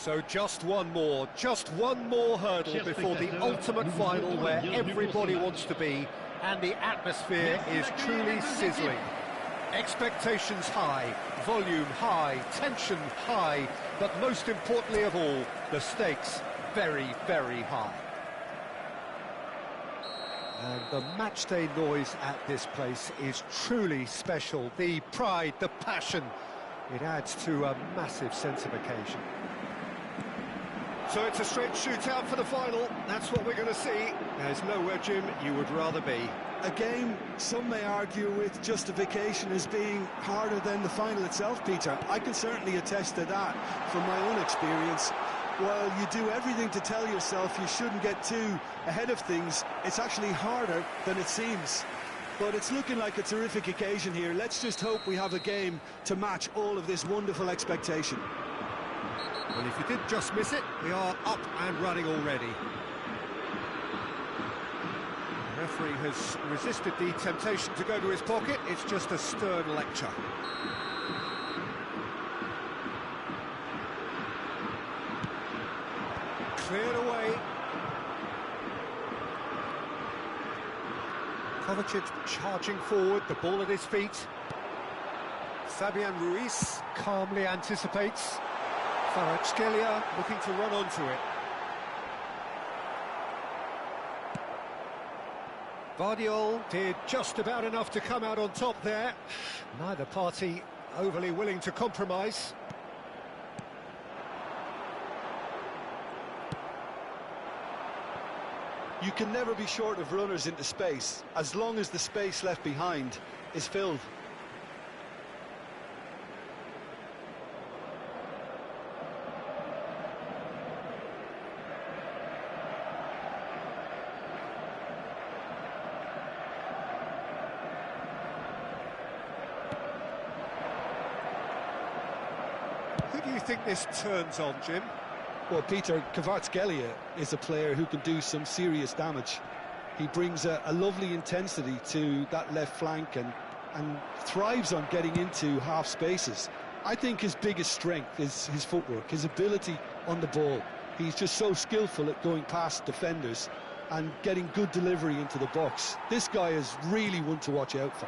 So just one more hurdle before the ultimate final where everybody wants to be, and the atmosphere is truly sizzling. Expectations high, volume high, tension high, but most importantly of all, the stakes very, very high. And the matchday noise at this place is truly special. The pride, the passion, it adds to a massive sense of occasion. So it's a straight shootout for the final. That's what we're going to see. There's nowhere, Jim, you would rather be. A game some may argue with justification as being harder than the final itself, Peter. I can certainly attest to that from my own experience. While you do everything to tell yourself you shouldn't get too ahead of things, it's actually harder than it seems. But it's looking like a terrific occasion here. Let's just hope we have a game to match all of this wonderful expectation. Well, if you did just miss it, we are up and running already. The referee has resisted the temptation to go to his pocket. It's just a stern lecture. Cleared away. Kovacic charging forward, the ball at his feet. Fabian Ruiz calmly anticipates. Kvaratskhelia looking to run onto it. Vardiol did just about enough to come out on top there. Neither party overly willing to compromise. You can never be short of runners into space, as long as the space left behind is filled. Who do you think this turns on, Jim? Well, Peter, Kvaratskhelia is a player who can do some serious damage. He brings a lovely intensity to that left flank and thrives on getting into half spaces. I think his biggest strength is his footwork, his ability on the ball. He's just so skillful at going past defenders and getting good delivery into the box. This guy is really one to watch out for.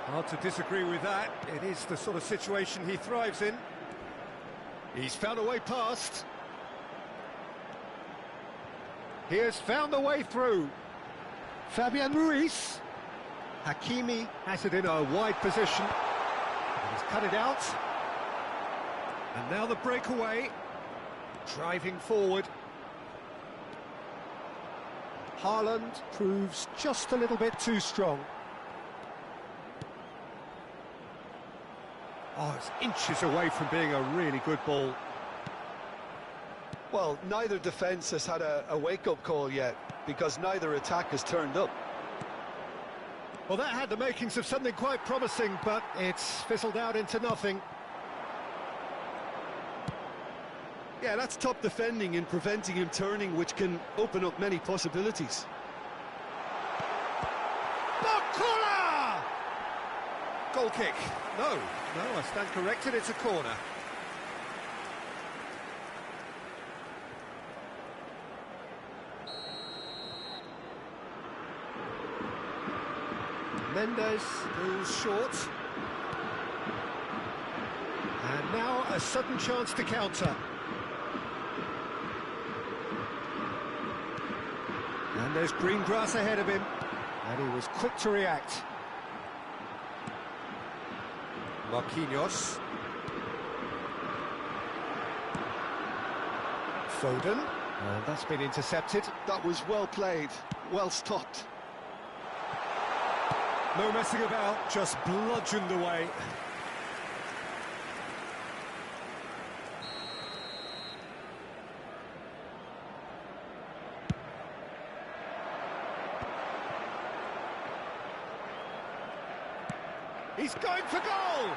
Hard to disagree with that. It is the sort of situation he thrives in. He's found a way past. He has found a way through. Fabian Ruiz. Hakimi has it in a wide position. He's cut it out. And now the breakaway. Driving forward. Haaland proves just a little bit too strong. Oh, it's inches away from being a really good ball. Well, neither defence has had a wake-up call yet, because neither attack has turned up. Well, that had the makings of something quite promising, but it's fizzled out into nothing. Yeah, that's top defending and preventing him turning, which can open up many possibilities. Bakula! Goal kick. No, I stand corrected, it's a corner. Mendes goes short. And now a sudden chance to counter. And there's green grass ahead of him. And he was quick to react. Marquinhos. Foden. And that's been intercepted. That was well played, well stopped. No messing about, just bludgeoned away. He's going for goal!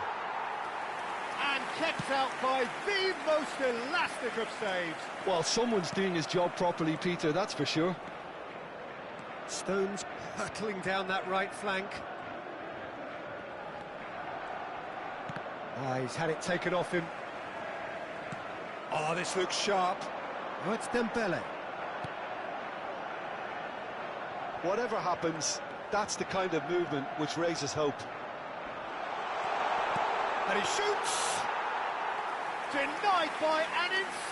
And kept out by the most elastic of saves. Well, someone's doing his job properly, Peter, that's for sure. Stones hurtling down that right flank. He's had it taken off him. Oh, this looks sharp. Oh, it's Dembele. Whatever happens, that's the kind of movement which raises hope. And he shoots! Denied by an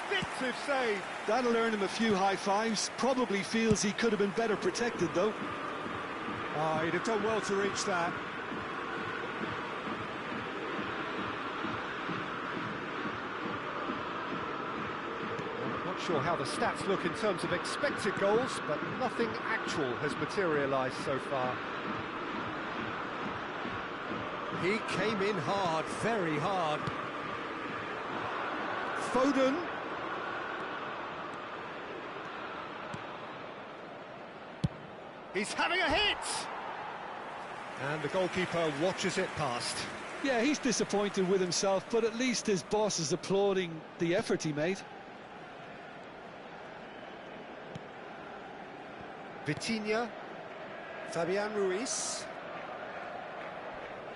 instinctive save. That'll earn him a few high fives. Probably feels he could have been better protected, though. Oh, he'd have done well to reach that. Not sure how the stats look in terms of expected goals, but nothing actual has materialised so far. He came in hard, very hard. Foden. He's having a hit! And the goalkeeper watches it past. Yeah, he's disappointed with himself, but at least his boss is applauding the effort he made. Vitinha. Fabian Ruiz.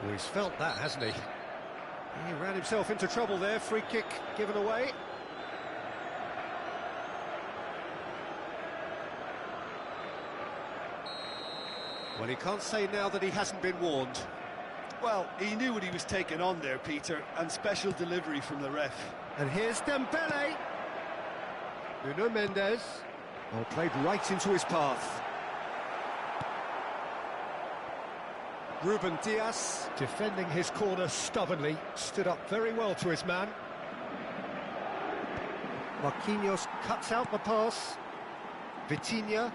Oh, he's felt that, hasn't he? He ran himself into trouble there. Free kick given away. Well, he can't say now that he hasn't been warned. Well, he knew what he was taking on there, Peter, and special delivery from the ref. And here's Dembele. Nuno Mendes. Oh, played right into his path. Ruben Dias, defending his corner stubbornly, stood up very well to his man. Marquinhos cuts out the pass. Vitinha.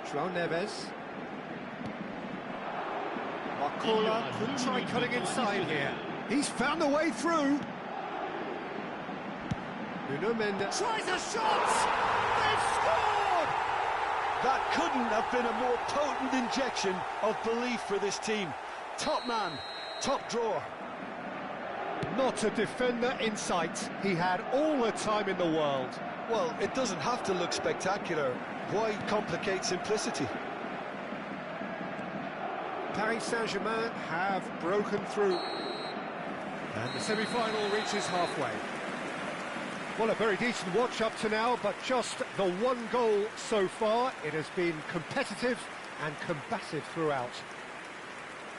João Neves. Marcola could try cutting inside here. He's found a way through. Nuno Mendes tries a shot! They've scored! That couldn't have been a more potent injection of belief for this team. Top man, top drawer. Not a defender in sight. He had all the time in the world. Well, it doesn't have to look spectacular. Why complicate simplicity? Paris Saint-Germain have broken through. And the semi-final reaches halfway. Well, a very decent watch up to now, but just the one goal so far. It has been competitive and combative throughout.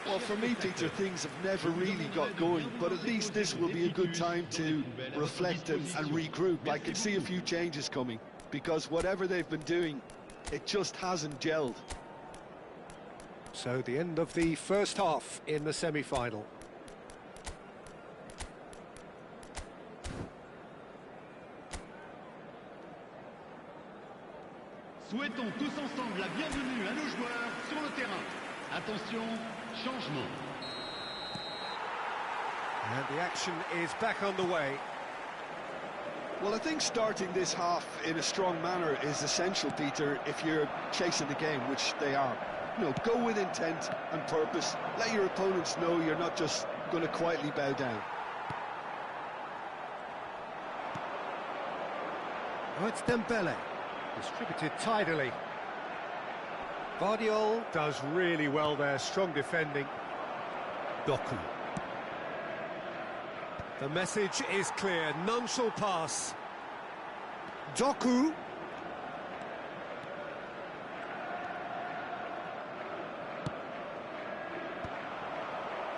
Well, for me, Peter, things have never really got going, but at least this will be a good time to reflect and regroup. I can see a few changes coming, because whatever they've been doing, it just hasn't gelled. So the end of the first half in the semi-final. Souhaitons tous ensemble la bienvenue à nos joueurs sur le terrain. Attention, changement. And the action is back underway. Well, I think starting this half in a strong manner is essential, Peter, if you're chasing the game, which they are. You know, go with intent and purpose. Let your opponents know you're not just going to quietly bow down. Oh, it's Dembele. Distributed tidily. Vardiol does really well there, strong defending. Doku. The message is clear, none shall pass. Doku.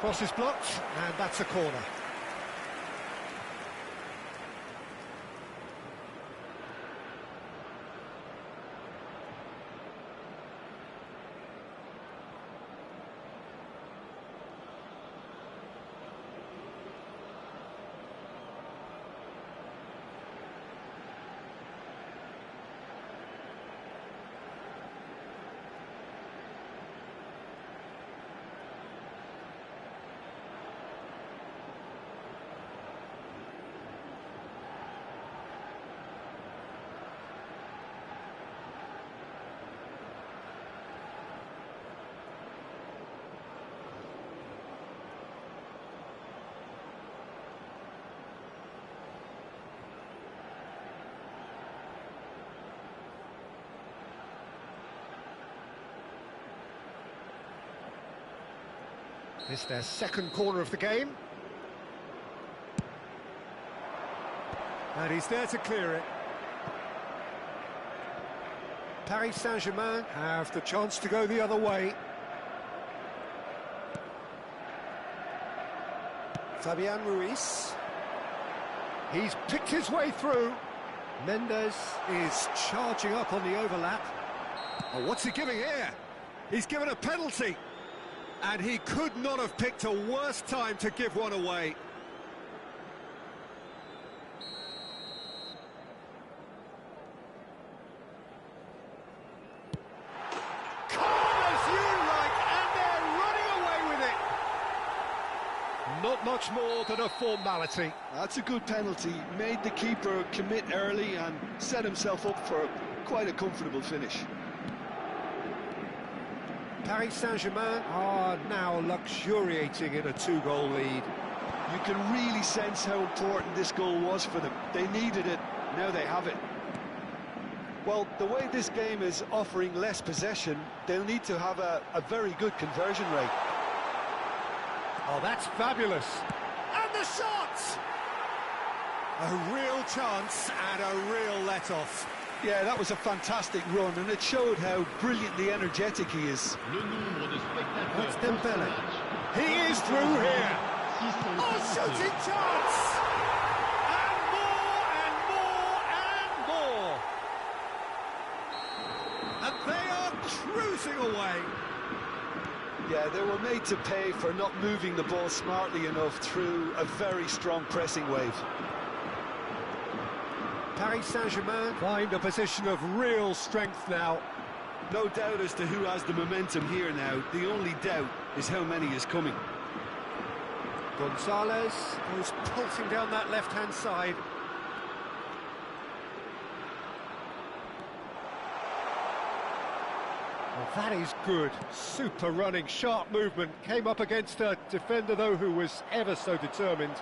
Cross is blocked, and that's a corner. It's their second corner of the game. And he's there to clear it. Paris Saint-Germain have the chance to go the other way. Fabian Ruiz. He's picked his way through. Mendes is charging up on the overlap. Oh, what's he giving here? He's given a penalty. And he could not have picked a worse time to give one away. Not much more than a formality. That's a good penalty. Made the keeper commit early and set himself up for quite a comfortable finish. Paris Saint-Germain are now luxuriating in a 2-goal lead. You can really sense how important this goal was for them. They needed it, now they have it. Well, the way this game is offering less possession, they'll need to have a very good conversion rate. Oh, that's fabulous. And the shot! A real chance and a real let-off. Yeah, that was a fantastic run, and it showed how brilliantly energetic he is. That's Dembele. He is through here. Oh, shooting chance! And more, and more, and more. And they are cruising away. Yeah, they were made to pay for not moving the ball smartly enough through a very strong pressing wave. Paris Saint-Germain find a position of real strength now. No doubt as to who has the momentum here now. The only doubt is how many is coming. Gonzalez goes pulsing down that left-hand side. Well, that is good. Super running, sharp movement. Came up against a defender, though, who was ever so determined.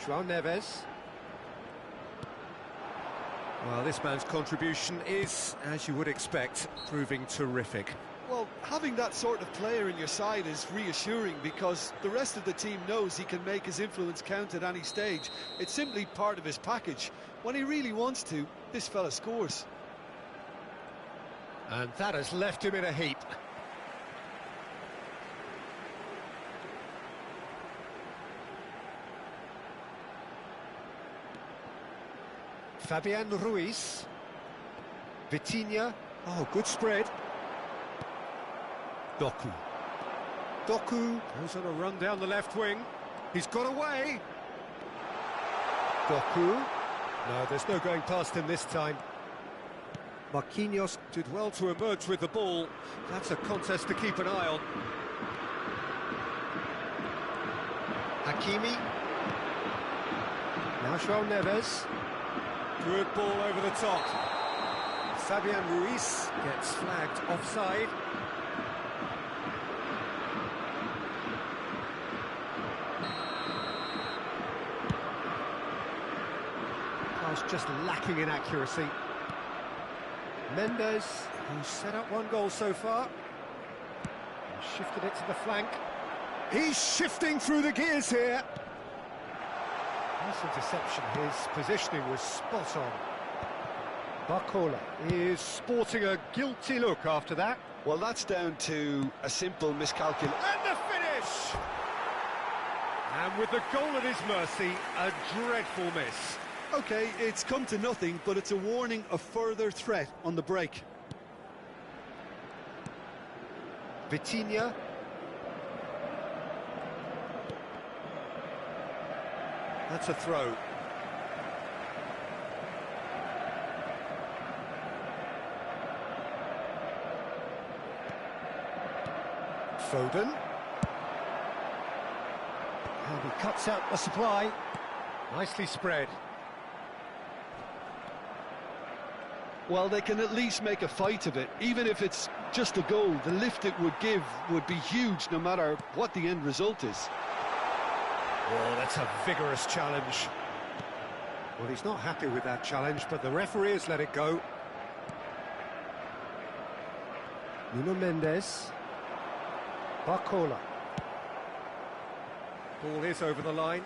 João Neves. Well, this man's contribution is, as you would expect, proving terrific. Well, having that sort of player in your side is reassuring because the rest of the team knows he can make his influence count at any stage. It's simply part of his package. When he really wants to, this fella scores. And that has left him in a heap. Fabian Ruiz. Vitinha. Oh, good spread. Doku. Doku goes on a run down the left wing. He's got away. Doku. No, there's no going past him this time. Marquinhos did well to emerge with the ball. That's a contest to keep an eye on. Hakimi. Now João Neves. Good ball over the top. Fabian Ruiz gets flagged offside. Just lacking in accuracy. Mendes, who's set up one goal so far, shifted it to the flank. He's shifting through the gears here. Nice interception. His positioning was spot on. Barcola is sporting a guilty look after that. Well, that's down to a simple miscalculation. And the finish! And with the goal at his mercy, a dreadful miss. OK, it's come to nothing, but it's a warning of further threat on the break. Vitinha. That's a throw. Foden. And he cuts out the supply. Nicely spread. Well, they can at least make a fight of it. Even if it's just a goal, the lift it would give would be huge no matter what the end result is. Oh, that's a vigorous challenge. Well, he's not happy with that challenge, but the referee has let it go. Nuno Mendes. Barcola. Ball is over the line.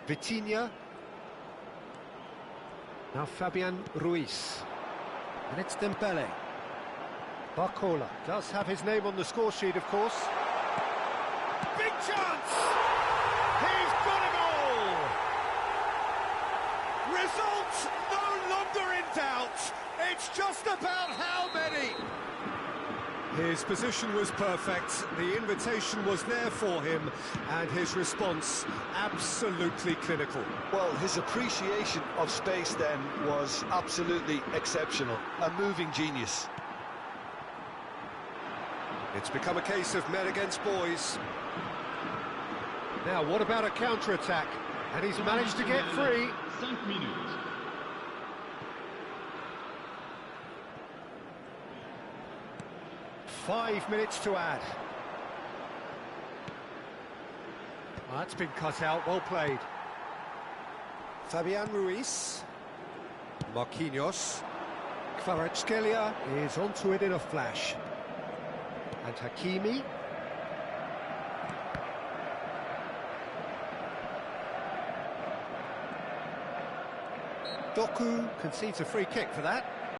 Vitinha. Now Fabian Ruiz. And it's Dembele. Barcola does have his name on the score sheet, of course. Big chance! He's got a goal! Results no longer in doubt. It's just about how many. His position was perfect, the invitation was there for him, and his response absolutely clinical. Well, his appreciation of space then was absolutely exceptional. A moving genius. It's become a case of men against boys. Now, what about a counter-attack? And he's managed to get free. 5 minutes. Five minutes to add. Well, that's been cut out, well played. Fabian Ruiz. Marquinhos. Kvaratskhelia is onto it in a flash. And Hakimi. Doku concedes a free kick for that.